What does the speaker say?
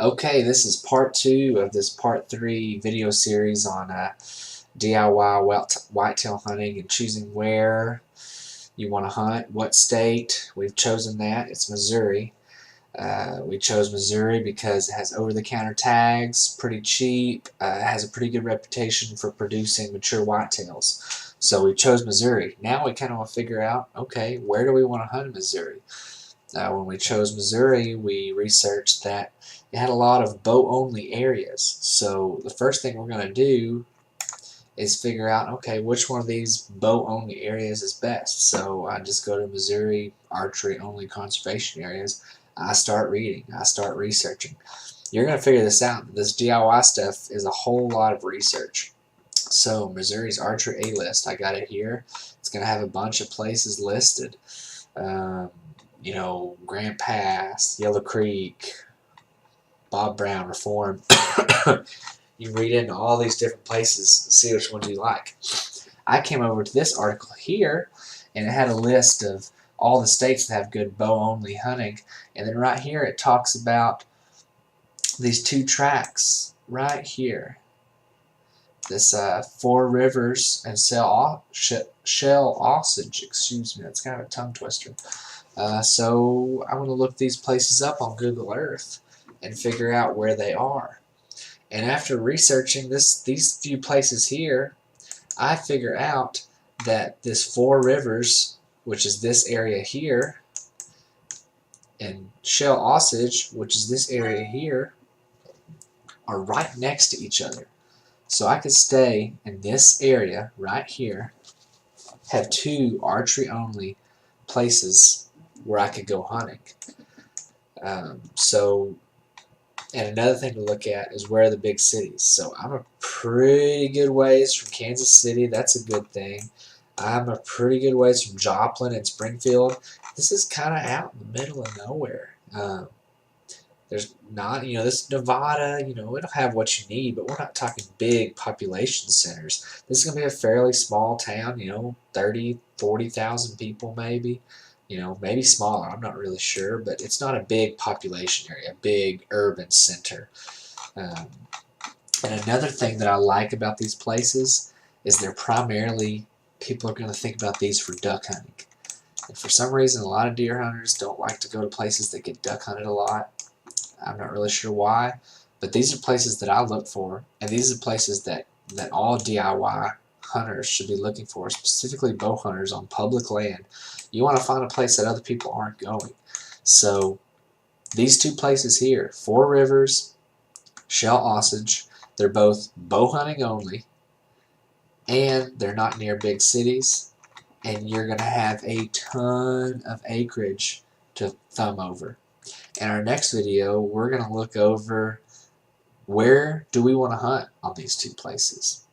Okay, this is part 2 of this part 3 video series on DIY whitetail hunting and choosing where you want to hunt, what state. We've chosen that. It's Missouri. We chose Missouri because it has over-the-counter tags, pretty cheap, has a pretty good reputation for producing mature whitetails. So we chose Missouri. Now we kind of want to figure out, okay, where do we want to hunt in Missouri? When we chose Missouri, we researched that it had a lot of bow-only areas. So the first thing we're going to do is figure out, okay, which one of these bow-only areas is best. So I just go to Missouri archery-only conservation areas. I start reading. I start researching. You're going to figure this out. This DIY stuff is a whole lot of research. So Missouri's Archery A list, I got it here. It's going to have a bunch of places listed. You know, Grant Pass, Yellow Creek, Bob Brown, Reform. You read into all these different places and see which ones you like. I came over to this article here, and it had a list of all the states that have good bow-only hunting. And then right here it talks about these two tracks right here. This Four Rivers and Shell Osage, excuse me, that's kind of a tongue twister. So I'm going to look these places up on Google Earth and figure out where they are. And after researching these few places here, I figure out that this Four Rivers, which is this area here, and Shell Osage, which is this area here, are right next to each other. So I could stay in this area right here, have two archery-only places where I could go hunting. And another thing to look at is where are the big cities. So I'm a pretty good ways from Kansas City. That's a good thing. I'm a pretty good ways from Joplin and Springfield. This is kind of out in the middle of nowhere. There's not, this Nevada, it'll have what you need, but we're not talking big population centers. This is going to be a fairly small town, 30, 40,000 people maybe. Maybe smaller, I'm not really sure, but it's not a big population area, a big urban center. And another thing that I like about these places is they're primarily, people are going to think about these for duck hunting. And for some reason, a lot of deer hunters don't like to go to places that get duck hunted a lot. I'm not really sure why, but these are places that I look for, and these are places that all DIY hunters should be looking for, specifically bow hunters on public land. You want to find a place that other people aren't going. So these two places here, Four Rivers, Shell Osage, they're both bow hunting only, and they're not near big cities, and you're going to have a ton of acreage to thumb over. In our next video, we're going to look over where do we want to hunt on these two places.